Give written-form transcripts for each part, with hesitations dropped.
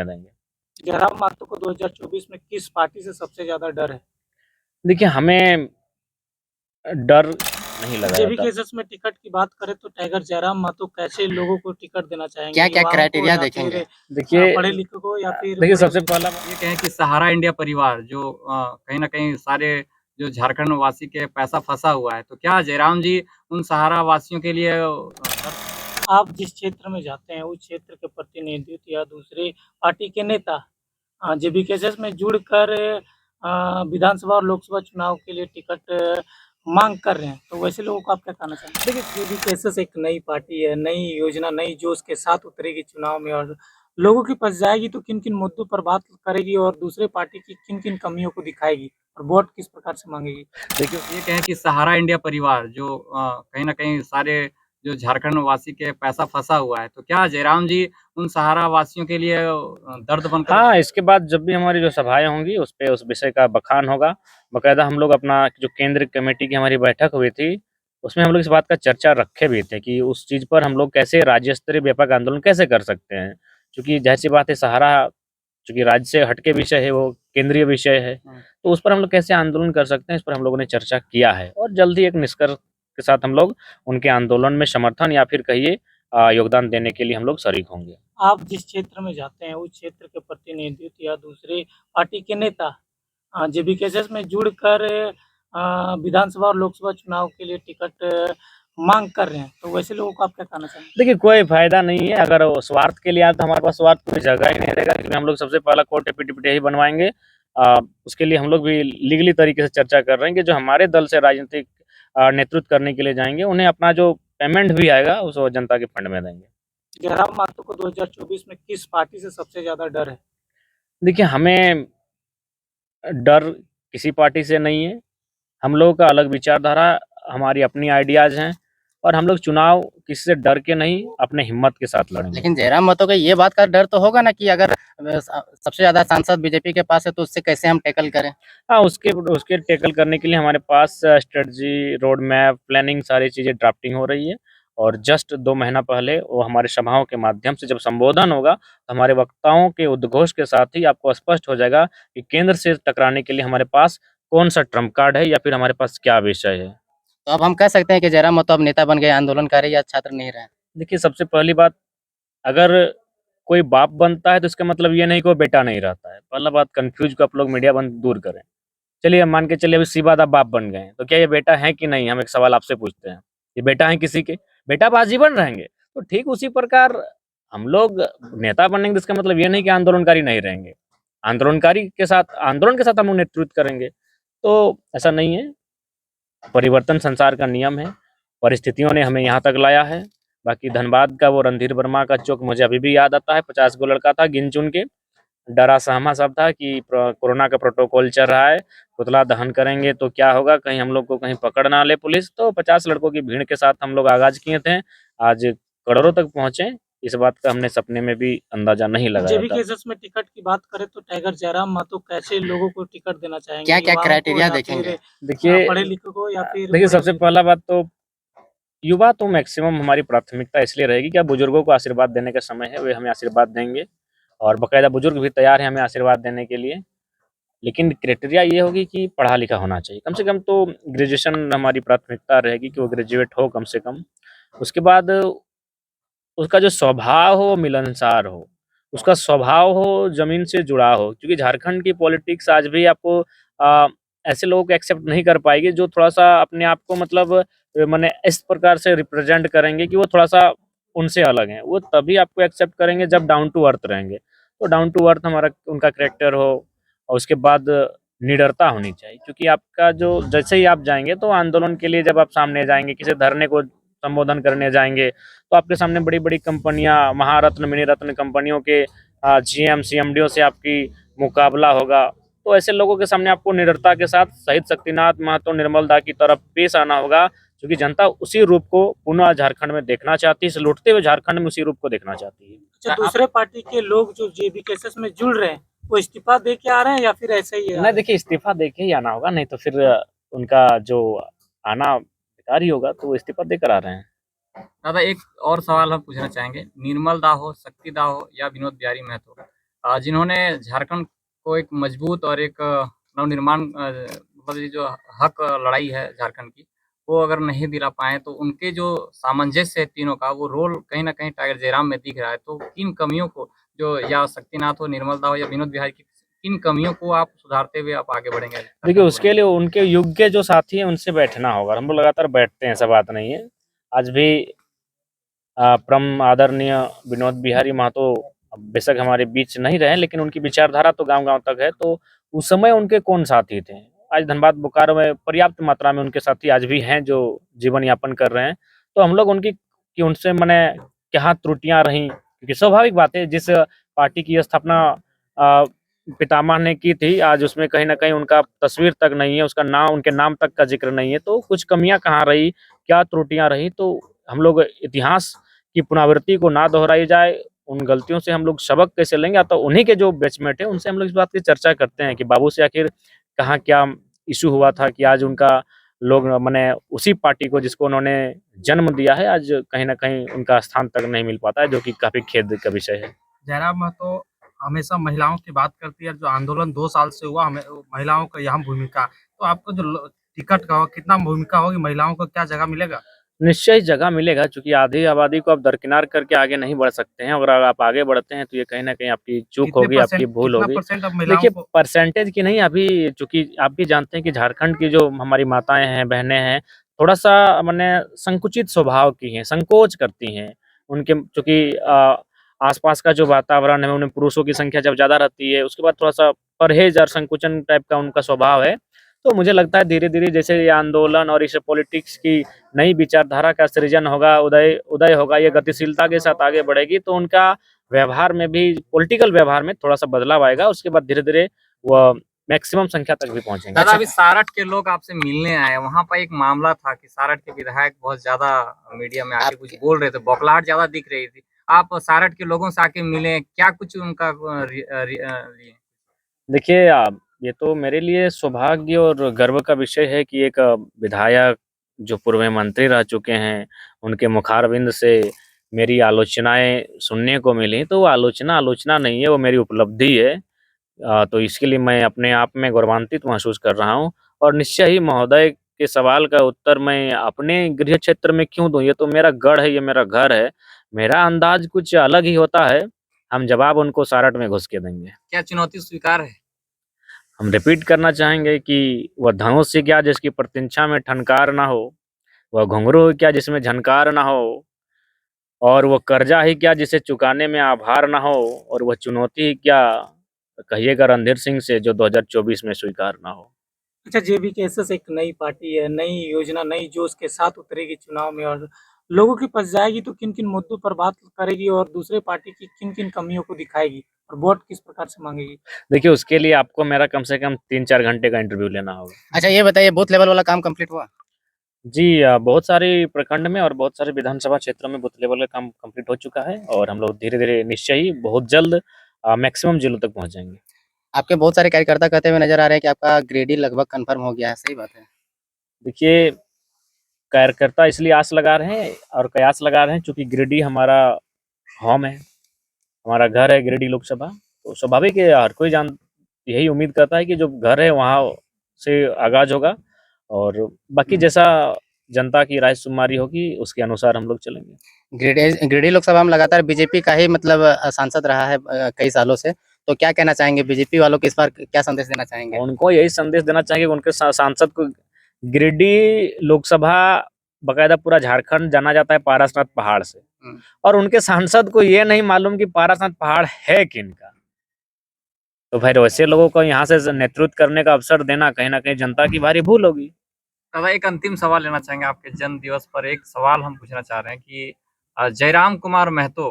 देंगे। जयराम मातो को 2024 में किस पार्टी से सबसे ज्यादा डर है? देखिए, हमें डर नहीं लगा जेबी जाता। केसेस में टिकट की बात करें तो टाइगर जयराम मातो कैसे लोगों को टिकट देना चाहेंगे? क्या क्या युवाओं को क्राइटेरिया या देखेंगे? फिर देखिए पढ़े लिखे को या फिर देखिए बड़े सबसे पहला ये कहें कि सहारा इंडिया परिवार जो कहीं न कहीं सारे जो झारखंड वासी के पैसा फँसा हुआ है, तो क्या जयराम जी उन सहारा वासियों के लिए आप जिस क्षेत्र में जाते हैं उस क्षेत्र के प्रतिनिधित्व या दूसरे पार्टी के नेता जेबी केसेस में जुड़कर विधानसभा और लोकसभा चुनाव के लिए टिकट मांग कर रहे हैं, तो वैसे लोगों को आप क्या कहना चाहेंगे? देखिए, जेबी केसेस एक नई पार्टी है, नई योजना, नई जोश के साथ उतरेगी चुनाव में और लोगों के पास जाएगी तो किन किन मुद्दों पर बात करेगी और दूसरे पार्टी की किन किन कमियों को दिखाएगी और वोट किस प्रकार से मांगेगी। देखिए ये कहें कि सहारा इंडिया परिवार जो कहीं न कहीं सारे जो झारखंड वासी के पैसा फँसा हुआ है, तो क्या जयराम जी उन सहारा वासियों के लिए दर्द बनकर हाँ, इसके बाद जब भी हमारी जो सभाएँ होंगी उस पे उस विषय का बखान होगा। बाकायदा हम लोग अपना जो केंद्र कमेटी की हमारी बैठक हुई थी, उसमें हम लोग इस बात का चर्चा रखे भी थे कि उस चीज़ पर हम लोग कैसे राज्य स्तरीय व्यापक आंदोलन कैसे कर सकते हैं। चूँकि ज़ाहिर-सी बात है सहारा चूँकि राज्य से हट के विषय है, वो केंद्रीय विषय है, तो उस पर हम लोग कैसे आंदोलन कर सकते हैं, इस पर हम लोगों ने चर्चा किया है और जल्द ही एक निष्कर्ष के साथ हम लोग उनके आंदोलन में समर्थन या फिर कहिए योगदान देने के लिए हम लोग शरीक होंगे। आप जिस क्षेत्र में जाते हैं उस क्षेत्र के प्रतिनिधित्व या दूसरे पार्टी के नेता जेबी केसेस में जुड़कर विधानसभा और लोकसभा चुनाव के लिए टिकट मांग कर रहे हैं, तो वैसे लोगों को आप क्या कहना चाहेंगे? देखिए, कोई फ़ायदा नहीं है, अगर वो स्वार्थ के लिए आए तो हमारे पास स्वार्थ कोई जगह ही नहीं रहेगा क्योंकि हम लोग सबसे पहला कोर्ट एफिडेविट यही बनवाएँगे। उसके लिए हम लोग भी लीगली तरीके से चर्चा कर रहे हैं कि जो हमारे दल से राजनीतिक नेतृत्व करने के लिए जाएँगे, उन्हें अपना जो पेमेंट भी आएगा, उस वो जनता के फंड में देंगे। जयराम मातो को 2024 में किस पार्टी से सबसे ज़्यादा डर है? देखिए, हमें डर किसी पार्टी से नहीं है, हम लोगों का अलग विचारधारा, हमारी अपनी आइडियाज़ हैं और हम लोग चुनाव किसी से डर के नहीं, अपने हिम्मत के साथ लड़ेंगे। लेकिन जयराम महतो का ये बात का डर तो होगा ना कि अगर सबसे ज्यादा सांसद बीजेपी के पास है तो उससे कैसे हम टैकल करें? हाँ, उसके टैकल करने के लिए हमारे पास स्ट्रेटजी, रोड मैप, प्लानिंग सारी चीज़ें ड्राफ्टिंग हो रही है और जस्ट 2 महीना पहले वो हमारी सभाओं के माध्यम से जब संबोधन होगा, तो हमारे वक्ताओं के उद्घोष के साथ ही आपको स्पष्ट हो जाएगा कि केंद्र से टकराने के लिए हमारे पास कौन-सा ट्रम्प कार्ड है या फिर हमारे पास क्या विषय है। तो अब हम कह सकते हैं कि जयराम महतो अब नेता बन गए, आंदोलनकारी या छात्र नहीं रहे? देखिए, सबसे पहली बात, अगर कोई बाप बनता है तो इसका मतलब ये नहीं कि वो बेटा नहीं रहता है। पहला बात कन्फ्यूज़ को आप लोग मीडिया बंद दूर करें। चलिए मान के चलिए अभी सी बात आप बाप बन गए हैं, तो क्या ये बेटा हैं कि नहीं? हम एक सवाल आपसे पूछते हैं। ये बेटा हैं किसी के? बेटा अब आजीवन रहेंगे। तो ठीक उसी प्रकार हम लोग नेता बनेंगे तो इसका मतलब ये नहीं कि आंदोलनकारी नहीं रहेंगे। आंदोलन के साथ हम लोग नेतृत्व करेंगे। तो ऐसा नहीं है, परिवर्तन संसार का नियम है, परिस्थितियों ने हमें यहाँ तक लाया है। बाकी धनबाद का वो रणधीर वर्मा का चौक मुझे अभी भी याद आता है, 50 गो लड़का था गिन-चुन के। डरा सहमा सब था कि कोरोना का प्रोटोकॉल चल रहा है, पुतला दहन करेंगे तो क्या होगा, कहीं हम लोग को कहीं पकड़ ना ले पुलिस। तो 50 लड़कों की भीड़ के साथ हम लोग आगाज़ किए थे, आज करोड़ों तक पहुँचे, इस बात का हमने सपने में भी अंदाज़ा नहीं लगाया जेबी था। केसेस में टिकट की बात करें तो टाइगर जयराम मातो कैसे लोगों को टिकट देना चाहेंगे? क्या क्या युवाओं को क्राइटेरिया या देखेंगे? फिर देखिए पढ़े लिखे को या फिर देखिए बड़े सबसे पहला बात तो युवा तो मैक्सिमम हमारी प्राथमिकता इसलिए रहेगी कि अब बुजुर्गों को आशीर्वाद देने का समय है, वे हमें आशीर्वाद देंगे और बाकायदा बुजुर्ग भी तैयार हैं हमें आशीर्वाद देने के लिए। लेकिन क्राइटेरिया ये होगी कि पढ़ा लिखा होना चाहिए, कम से कम तो ग्रेजुएशन हमारी प्राथमिकता रहेगी कि वो ग्रेजुएट हो कम से कम। उसके बाद उसका जो स्वभाव हो वो मिलनसार हो, उसका स्वभाव हो ज़मीन से जुड़ा हो, क्योंकि झारखंड की पॉलिटिक्स आज भी आपको ऐसे लोगों को एक्सेप्ट नहीं कर पाएगी जो थोड़ा-सा अपने आप को मतलब माने इस प्रकार से रिप्रेजेंट करेंगे कि वो थोड़ा-सा उनसे अलग हैं। वो तभी आपको एक्सेप्ट करेंगे जब डाउन टू अर्थ रहेंगे। तो डाउन टू अर्थ हमारा उनका कैरेक्टर हो और उसके बाद निडरता होनी चाहिए, क्योंकि आपका जो जैसे ही आप जाएँगे तो आंदोलन के लिए जब आप सामने जाएँगे, किसी धरने को संबोधन करने जाएँगे, तो आपके सामने बड़ी-बड़ी कंपनियाँ, महारत्न, मिनीरत्न कंपनियों के जीएम, सीएमडीओ से आपकी मुकाबला होगा। तो ऐसे लोगों के सामने आपको निडरता के साथ शहीद शक्तिनाथ महतो, निर्मल दा की तरफ पेश आना होगा, क्योंकि जनता उसी रूप को पुनः झारखंड में देखना चाहती है, इस लुटते हुए झारखंड में उसी रूप को देखना चाहती है। अच्छा, दूसरे पार्टी के लोग जो जेबी केसेस में जुड़ रहे हैं, वो इस्तीफा दे के आ रहे हैं या फिर ऐसे ही नहीं देखिए, इस्तीफा दे के ही आना होगा, नहीं तो फिर उनका जो आना बेकार ही होगा, तो वो इस्तीफा देकर आ रहे हैं। दादा एक और सवाल हम पूछना चाहेंगे, निर्मल दा हो, शक्ति दा हो या विनोद बिहारी महतो, जिन्होंने झारखंड को एक मजबूत और एक नवनिर्माण मतलब ये जो हक लड़ाई है झारखंड की, वो अगर नहीं दिला पाए तो उनके जो सामंजस्य है तीनों का, वो रोल कहीं न कहीं टाइगर जयराम में दिख रहा है। तो किन कमियों को जो या शक्तिनाथ हो, निर्मलता हो या विनोद बिहारी की, किन कमियों को आप सुधारते हुए आप आगे बढ़ेंगे? देखिए उसके लिए उनके युग के जो साथी हैं उनसे बैठना होगा। हम लोग लगातार बैठते हैं, ऐसा बात नहीं है। आज भी परम आदरणीय विनोद बिहारी महतो बेशक हमारे बीच नहीं रहे, लेकिन उनकी विचारधारा तो गांव-गांव तक है। तो उस समय उनके कौन साथी थे? आज धनबाद बोकारो में पर्याप्त मात्रा में उनके साथी आज भी हैं जो जीवन यापन कर रहे हैं। तो हम लोग उनकी कि उनसे माने क्या त्रुटियां रहीं, क्योंकि स्वाभाविक बात है जिस पार्टी की स्थापना अ, पितामह ने की थी, आज उसमें कहीं न कहीं उनका तस्वीर तक नहीं है, उसका नाम, उनके नाम तक का ज़िक्र नहीं है। तो कुछ कमियाँ कहाँ रही, क्या त्रुटियाँ रही, तो हम लोग इतिहास की पुनरावृत्ति को ना दोहराई जाए, उन गलतियों से हम लोग सबक कैसे लेंगे, या तो उन्हीं के जो बैचमेट हैं उनसे हम लोग इस बात की चर्चा करते हैं कि बाबू से आखिर कहाँ क्या इश्यू हुआ था कि आज उनका लोग माने उसी पार्टी को जिसको उन्होंने जन्म दिया है, आज कहीं न कहीं उनका स्थान तक नहीं मिल पाता है, जो कि काफ़ी खेद का विषय है। जयराम महतो हमेशा महिलाओं की बात करती है। जो आंदोलन 2 साल से हुआ, हमें महिलाओं का यहाँ भूमिका, तो आपको जो टिकट का कितना भूमिका होगी, महिलाओं को क्या जगह मिलेगा? निश्चय ही जगह मिलेगा, चूँकि आधी आबादी को आप दरकिनार करके आगे नहीं बढ़ सकते हैं। अगर आप आगे बढ़ते हैं तो ये कहीं न कहीं आपकी चूक होगी, आपकी भूल कितना होगी। परसेंट अब देखिए महिलाओं को परसेंटेज की नहीं, अभी चूँकि आप भी जानते हैं कि झारखंड की जो हमारी माताएँ हैं, बहनें हैं, थोड़ा-सा माने संकुचित स्वभाव की हैं, संकोच करती हैं। उनके चूँकि आस-पास का जो वातावरण है उनमें पुरुषों की संख्या जब ज़्यादा रहती है, उसके बाद थोड़ा-सा परहेज़ और संकुचन टाइप का उनका स्वभाव है। तो मुझे लगता है धीरे-धीरे जैसे ये आंदोलन और इस पॉलिटिक्स की नई विचारधारा का सृजन होगा, उदय उदय होगा, ये गतिशीलता के साथ आगे बढ़ेगी, तो उनका व्यवहार में भी, पॉलिटिकल व्यवहार में थोड़ा-सा बदलाव आएगा। उसके बाद धीरे-धीरे वो मैक्सिमम संख्या तक भी पहुँचेंगे। दादा अभी सारठ के लोग आपसे मिलने आए, वहाँ पर एक मामला था कि सारठ के विधायक बहुत ज्यादा मीडिया में आके कुछ बोल रहे थे, बौखलाहट ज्यादा दिख रही थी। आप सारठ के लोगों से आके मिले, क्या कुछ उनका लिए? देखिए ये तो मेरे लिए सौभाग्य और गर्व का विषय है कि एक विधायक जो पूर्व में मंत्री रह चुके हैं, उनके मुखारबिंद से मेरी आलोचनाएँ सुनने को मिली। तो वो आलोचना नहीं है, वो मेरी उपलब्धि है। तो इसके लिए मैं अपने आप में गौरवान्वित महसूस कर रहा हूँ, और निश्चय ही महोदय के सवाल का उत्तर मैं अपने गृह क्षेत्र में क्यों दूँ? ये तो मेरा गढ़ है, ये मेरा घर है। मेरा अंदाज़ कुछ अलग ही होता है, हम जवाब उनको सारठ में घुस के देंगे। क्या चुनौती स्वीकार है? हम रिपीट करना चाहेंगे कि वह धनुष ही क्या जिसकी प्रत्यंचा में ठनकार ना हो, वह घुंघरू ही क्या जिसमें झनकार ना हो, और वो कर्जा ही क्या जिसे चुकाने में आभार ना हो, और वह चुनौती ही क्या कहिएगा रणधीर सिंह से जो 2024 में स्वीकार ना हो। अच्छा, जेबीकेएसएस एक नई पार्टी है, नई योजना, नई जोश के साथ उतरेगी चुनाव में और लोगों के पास जाएगी तो किन-किन मुद्दों पर बात करेगी और दूसरे पार्टी की किन-किन कमियों को दिखाएगी और वोट किस प्रकार से माँगेगी? देखिए उसके लिए आपको मेरा कम से कम 3-4 घंटे का इंटरव्यू लेना होगा। अच्छा ये बताइए बूथ लेवल वाला काम कंप्लीट हुआ? जी बहुत सारे प्रखंड में और बहुत सारे विधानसभा क्षेत्रों में बूथ लेवल का काम कंप्लीट हो चुका है, और हम लोग धीरे-धीरे निश्चय ही बहुत जल्द मैक्सिमम जिलों तक पहुँच जाएँगे। आपके बहुत सारे कार्यकर्ता कहते हुए नज़र आ रहे हैं कि आपका ग्रेडी लगभग कन्फर्म हो गया है, सही बात है? देखिए कार्यकर्ता इसलिए आस लगा रहे हैं और कयास लगा रहे हैं चूँकि गिरिडीह हमारा होम है, हमारा घर है गिरिडीह लोकसभा। तो स्वाभाविक है, हर कोई यही उम्मीद करता है कि जो घर है वहाँ से आगाज़ होगा, और बाकी जैसा जनता की रायशुमारी होगी उसके अनुसार हम लोग चलेंगे। गिरिडीह लोकसभा में लगातार बीजेपी का ही मतलब सांसद रहा है कई सालों से, तो क्या कहना चाहेंगे बीजेपी वालों को इस बार क्या संदेश देना चाहेंगे? उनको यही संदेश देना चाहेंगे कि उनके सांसद को गिरिडीह लोकसभा बकायदा पूरा झारखंड जाना जाता है पारसनाथ पहाड़ से, और उनके सांसद को ये नहीं मालूम कि पारसनाथ पहाड़ है किनका। तो फिर वैसे लोगों को यहाँ से नेतृत्व करने का अवसर देना कहीं न कहीं जनता की भारी भूल होगी। दादा एक अंतिम सवाल लेना चाहेंगे आपके जन्म दिवस पर। एक सवाल हम पूछना चाह रहे हैं कि जयराम कुमार महतो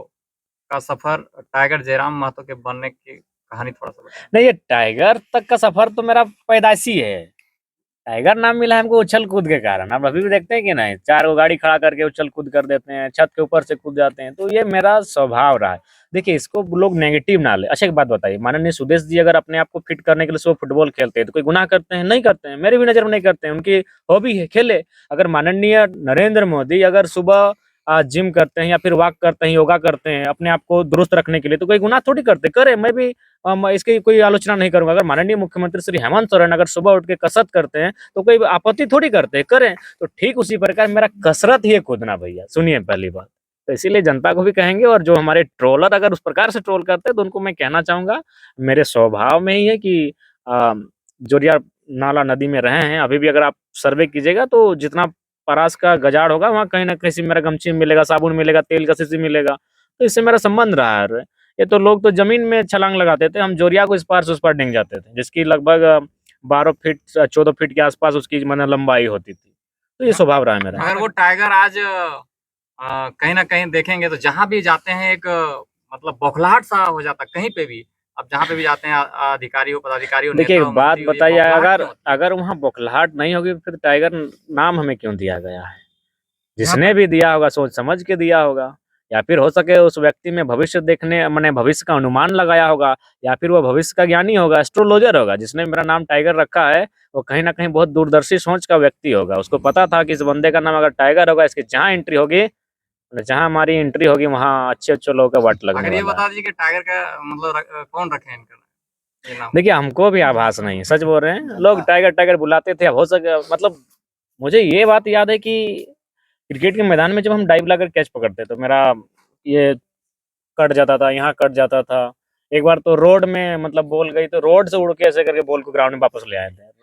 का सफर टाइगर जयराम महतो के बनने की कहानी थोड़ा सा बताएं। नहीं, ये टाइगर तक का सफर तो मेरा पैदाइशी है। टाइगर नाम मिला है हमको उछल कूद के कारण। आप अभी भी देखते हैं कि नहीं, 4 गो गाड़ी खड़ा करके उछल कूद कर देते हैं, छत के ऊपर से कूद जाते हैं। तो ये मेरा स्वभाव रहा है। देखिए इसको लोग नेगेटिव ना ले। अच्छा एक बात बताइए, माननीय सुदेश जी अगर अपने आप को फिट करने के लिए सुबह फुटबॉल खेलते हैं तो कोई गुनाह करते हैं? नहीं करते हैं। मेरी भी नज़र में नहीं करते हैं, उनकी हॉबी है, खेले। अगर माननीय नरेंद्र मोदी अगर सुबह जिम करते हैं या फिर वॉक करते हैं, योगा करते हैं अपने आप को दुरुस्त रखने के लिए, तो कोई गुनाह थोड़ी करते, करें। मैं भी इसकी कोई आलोचना नहीं करूंगा। अगर माननीय मुख्यमंत्री श्री हेमंत सोरेन अगर सुबह उठ के कसरत करते हैं तो कोई आपत्ति थोड़ी करते, करें। तो ठीक उसी प्रकार मेरा कसरत ही है कूदना भैया, सुनिए पहली बात। तो इसीलिए जनता को भी कहेंगे, और जो हमारे ट्रोलर अगर उस प्रकार से ट्रोल करते हैं तो उनको मैं कहना चाहूंगा, मेरे स्वभाव में ही है कि जोरिया नाला नदी में रहे हैं। अभी भी अगर आप सर्वे कीजिएगा तो जितना परास का गजाड़ होगा वहाँ कहीं ना कहीं से मेरा गमछी मिलेगा, साबुन मिलेगा, तेल का शीशी मिलेगा। तो इससे मेरा संबंध रहा है। ये तो लोग तो जमीन में छलांग लगाते थे, हम जोरिया को इस पार से उस पार डेंग जाते थे, जिसकी लगभग 12 फीट 14 फीट के आसपास उसकी मतलब लंबाई होती थी। तो ये स्वभाव रहा है मेरा। अगर वो टाइगर आज कहीं ना कहीं देखेंगे तो जहां भी जाते हैं एक मतलब बौखलाहट सा हो जाता है कहीं पे भी। अब जहां पे भी जाते हैं अधिकारी हो, पदाधिकारी हो, देखिए नेता एक हो, बात मंत्री हो, ये बताइए, बौखलाहट अगर क्यों होती है? अगर वहाँ बौखलाहट नहीं होगी फिर टाइगर नाम हमें क्यों दिया गया है? जिसने भी दिया होगा सोच समझ के दिया होगा, या फिर हो सके उस व्यक्ति में भविष्य देखने मैंने भविष्य का अनुमान लगाया होगा, या फिर वो भविष्य का ज्ञानी होगा, एस्ट्रोलॉजर होगा। जिसने मेरा नाम टाइगर रखा है वो कहीं ना कहीं बहुत दूरदर्शी सोच का व्यक्ति होगा। उसको पता था कि इस बंदे का नाम अगर टाइगर होगा, इसकी जहाँ एंट्री होगी, जहाँ हमारी एंट्री होगी वहाँ अच्छे अच्छे लोगों का वट लगने अगर ये वाला है। बता दीजिए कि टाइगर का मतलब कौन रखे हैं इनका ये नाम? देखिए हमको भी आभास नहीं है, सच बोल रहे हैं। लोग टाइगर टाइगर बुलाते थे। अब हो सके मतलब मुझे ये बात याद है कि क्रिकेट के मैदान में जब हम डाइव लगाकर कैच पकड़ते तो मेरा ये कट जाता था, यहाँ कट जाता था। एक बार तो रोड में मतलब बॉल गई तो रोड से उड़ के ऐसे करके बॉल को ग्राउंड में वापस ले आए थे।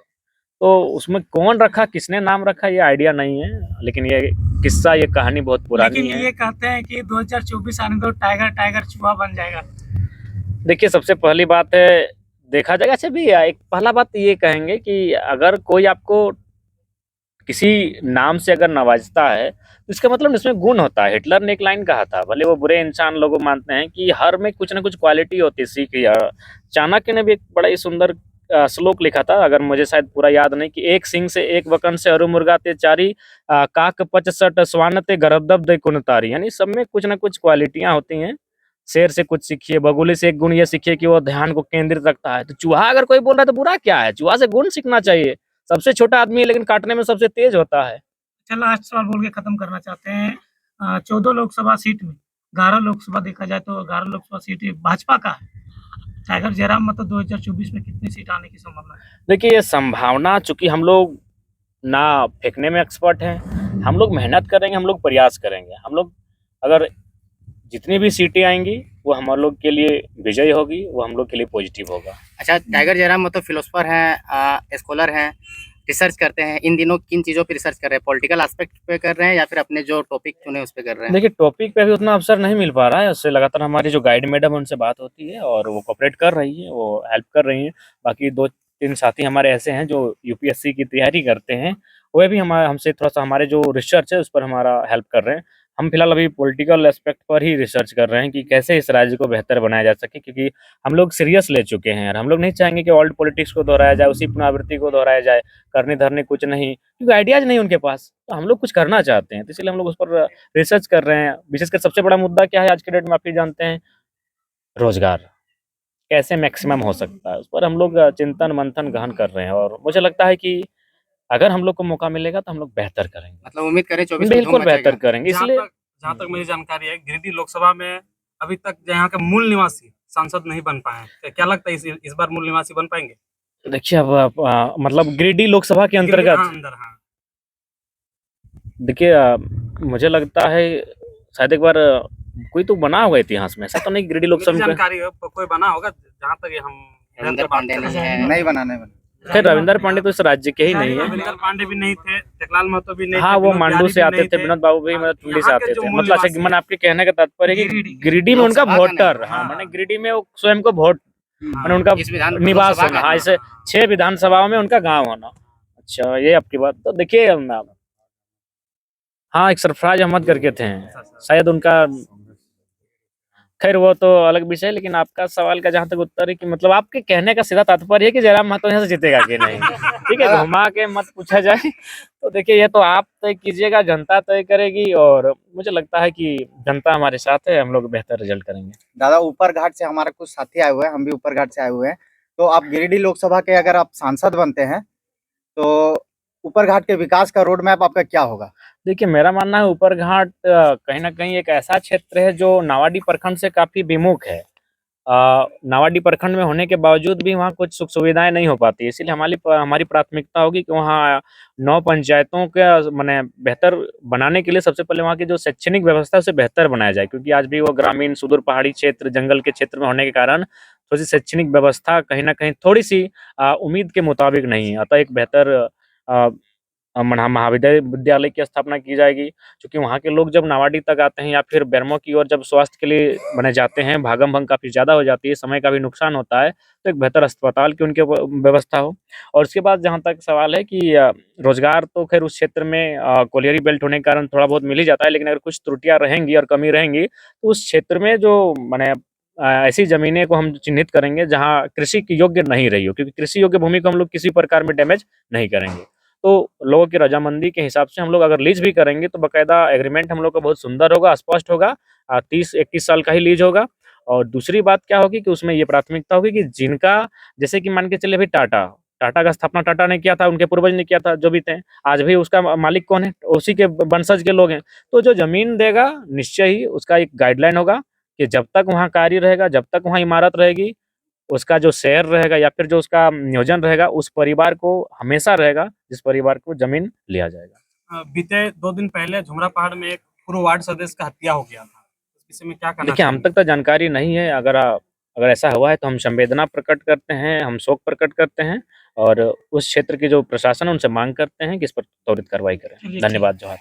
तो उसमें कौन रखा, किसने नाम रखा, ये आइडिया नहीं है। लेकिन ये किस्सा, ये कहानी बहुत पुरानी लेकिन है। ये कहते हैं कि 2024 आने दो, टाइगर टाइगर चूहा बन जाएगा। देखिए सबसे पहली बात है, देखा जाएगा। अच्छा भैया एक पहला बात ये कहेंगे कि अगर कोई आपको किसी नाम से अगर नवाजता है तो इसका मतलब इसमें गुण होता है। हिटलर ने एक लाइन कहा था, भले वो बुरे इंसान लोग मानते हैं, कि हर में कुछ ना कुछ क्वालिटी होती है, सीख या। चाणक्य ने भी एक बड़ा ही सुंदर श्लोक लिखा था, अगर मुझे शायद पूरा याद नहीं, कि एक सिंह से एक वकन से अरु मुर्गा ते चारी काक पच सट स्वान ते गरदब दे कुन तारी। यानी सब में कुछ ना कुछ क्वालिटियां होती हैं। शेर से कुछ सीखिए, बगुले से एक गुण ये सीखिए कि वो ध्यान को केंद्रित रखता है। तो चूहा अगर कोई बोल रहा है तो बुरा क्या है? चूहा से गुण सीखना चाहिए। सबसे छोटा आदमी है लेकिन काटने में सबसे तेज होता है। अच्छा, लास्ट सवाल बोल के खत्म करना चाहते हैं। 14 लोकसभा सीट में 11 लोकसभा देखा जाए तो 11 लोकसभा सीट भाजपा का है। टाइगर जयराम मतलब 2024 में कितनी सीट आने की संभावना है? देखिए ये संभावना, चूंकि हम लोग ना फेंकने में एक्सपर्ट हैं, हम लोग मेहनत करेंगे, हम लोग प्रयास करेंगे। हम लोग अगर जितनी भी सीटें आएंगी वो हम लोग के लिए विजय होगी, वो हम लोग के लिए पॉजिटिव होगा। अच्छा, टाइगर जयराम मतलब फिलोसफर हैं, स्कॉलर हैं, रिसर्च करते हैं। इन दिनों किन चीज़ों पे रिसर्च कर रहे हैं? पॉलिटिकल एस्पेक्ट पे कर रहे हैं या फिर अपने जो टॉपिक चुने उस पे कर रहे हैं? देखिए टॉपिक पे अभी उतना अवसर नहीं मिल पा रहा है। उससे लगातार हमारी जो गाइड मैडम है उनसे बात होती है और वो कोऑपरेट कर रही है, वो हेल्प कर रही हैं। बाकी 2-3 साथी हमारे ऐसे हैं जो यूपीएससी की तैयारी करते हैं, वो भी हमारे हमसे थोड़ा-सा हमारे जो रिसर्च है उस पर हमारा हेल्प कर रहे हैं। हम फिलहाल अभी पॉलिटिकल एस्पेक्ट पर ही रिसर्च कर रहे हैं कि कैसे इस राज्य को बेहतर बनाया जा सके, क्योंकि हम लोग सीरियस ले चुके हैं और हम लोग नहीं चाहेंगे कि ओल्ड पॉलिटिक्स को दोहराया जाए, उसी पुनरावृत्ति को दोहराया जाए, करने-धरने कुछ नहीं, क्योंकि आइडियाज़ नहीं उनके पास। तो हम लोग कुछ करना चाहते हैं, तो इसलिए हम लोग उस पर रिसर्च कर रहे हैं। विशेषकर सबसे बड़ा मुद्दा क्या है आज के डेट में आप ही जानते हैं, रोज़गार। कैसे मैक्सिमम हो सकता है, उस पर हम लोग चिंतन मंथन गहन कर रहे हैं और मुझे लगता है कि अगर हम लोग को मौका मिलेगा तो हम लोग बेहतर करेंगे। मतलब उम्मीद करें 24 में धूम बिल्कुल बेहतर मचेगा। करेंगे। इसलिए जहाँ तक मेरी जानकारी है, गिरिडीह लोकसभा में अभी तक यहाँ के मूल निवासी सांसद नहीं बन पाए हैं। तो क्या लगता है इस बार मूल निवासी बन पाएंगे? देखिए अब मतलब गिरिडीह लोकसभा के गिरिडीह, अंतर्गत हाँ, अंदर, हाँ। देखिए मुझे लगता है शायद एक बार कोई तो बना होगा इतिहास में, ऐसा तो नहीं गिरिडीह मुझे लोकसभा में। जानकारी है कोई बना होगा, जहाँ तक ये हम रविंद्र पांडे नहीं है, नहीं बना नहीं बना। खैर रविंद्र पांडे तो इस राज्य के ही नहीं है। रविंद्र पांडे भी नहीं थे, टेकलाल महतो भी नहीं हाँ थे, वो विनोद मांडू बिहारी से भी आते नहीं थे, विनोद बाबू भी मतलब टुंडी से यहाँ के आते जो थे। मूल मतलब अच्छा निवासी मैंने आपके कहने का तात्पर्य है कि गिरिडीह में उनका लोकसभा का नहीं। वोटर, हाँ हाँ। मैंने गिरिडीह में वो स्वयं को वोट मैंने उनका इस विधान निवास लोकसभा होना, का हाँ नहीं। ऐसे 6 विधानसभाओं में उनका गांव होना। अच्छा ये आपकी बात। तो देखिए हाँ एक सरफराज अहमद करके थे, शायद उनका, खैर वो तो अलग विषय है। लेकिन आपका सवाल का जहाँ तक उत्तर है कि मतलब आपके कहने का सीधा तात्पर्य है कि जयराम महतो यहाँ से जीतेगा कि नहीं। ठीक है, घुमा के मत पूछा जाए। तो देखिए ये तो आप तय कीजिएगा, जनता तय करेगी और मुझे लगता है कि जनता हमारे साथ है, हम लोग बेहतर रिजल्ट करेंगे। दादा ऊपर घाट से हमारे कुछ साथी आए हुए हैं, हम भी ऊपर घाट से आए हुए हैं। तो आप गिरिडीह लोकसभा के अगर आप सांसद बनते हैं तो ऊपर घाट के विकास का रोड मैप आपका क्या होगा? देखिए, मेरा मानना है ऊपर घाट कहीं न कहीं एक ऐसा क्षेत्र है जो नावाडी प्रखंड से काफ़ी विमुख है। नावाडी प्रखंड में होने के बावजूद भी वहाँ कुछ सुख सुविधाएँ नहीं हो पाती, इसीलिए हमारी प्राथमिकता होगी कि वहाँ 9 पंचायतों का माने बेहतर बनाने के लिए सबसे पहले वहाँ की जो शैक्षणिक व्यवस्था है उसे बेहतर बनाया जाए, क्योंकि आज भी वो ग्रामीण, सुदूर पहाड़ी क्षेत्र, जंगल के क्षेत्र में होने के कारण थोड़ी-सी शैक्षणिक व्यवस्था कहीं न कहीं थोड़ी-सी उम्मीद के मुताबिक नहीं है। अतः एक बेहतर अ विद्यालय की स्थापना की जाएगी, क्योंकि वहाँ के लोग जब नावाडी तक आते हैं या फिर बेरमो की ओर जब स्वास्थ्य के लिए माने जाते हैं, भागम-भंग काफ़ी ज़्यादा हो जाती है, समय का भी नुकसान होता है, तो एक बेहतर अस्पताल की उनके व व्यवस्था हो। और उसके बाद जहाँ तक सवाल है कि रोज़गार तो खैर उस क्षेत्र में कोलियरी बेल्ट होने के कारण थोड़ा बहुत मिल ही जाता है, लेकिन अगर कुछ त्रुटियाँ रहेंगी और कमी रहेंगी, तो उस क्षेत्र में जो माने ऐसी ज़मीनें को हम चिन्हित करेंगे जहाँ कृषि की योग्य नहीं रही हो, क्योंकि कृषि योग्य भूमि को हम लोग किसी प्रकार में डैमेज नहीं करेंगे। तो लोगों की रजामंदी के हिसाब से हम लोग अगर लीज़ भी करेंगे तो बाकायदा एग्रीमेंट हम लोग का बहुत सुंदर होगा, स्पष्ट होगा। 30-21 साल का ही लीज़ होगा। और दूसरी बात क्या होगी कि उसमें ये प्राथमिकता होगी कि जिनका, जैसे कि मान के चलिए अभी टाटा का स्थापना टाटा ने किया था, उनके पूर्वज ने किया था जो भी थे। आज भी उसका मालिक कौन है? उसी के वंशज के लोग हैं। तो जो ज़मीन देगा निश्चय ही उसका एक गाइडलाइन होगा कि जब तक वहाँ कार्य रहेगा, जब तक वहाँ इमारत रहेगी, उसका जो शेयर रहेगा या फिर जो उसका नियोजन रहेगा, उस परिवार को हमेशा रहेगा जिस परिवार को ज़मीन लिया जाएगा। बीते 2 दिन पहले झुमरा पहाड़ में एक पूर्व वार्ड सदस्य का हत्या हो गया था। इस विषय में क्या कहना देखिए, हम चाहेंगे? तक तो जानकारी नहीं है। अगर ऐसा हुआ है तो हम संवेदना प्रकट करते हैं, हम शोक प्रकट करते हैं और उस क्षेत्र के जो प्रशासन है उनसे माँग करते हैं कि इस पर त्वरित कार्रवाई करें। चलिए, ठीक। धन्यवाद, जोहार।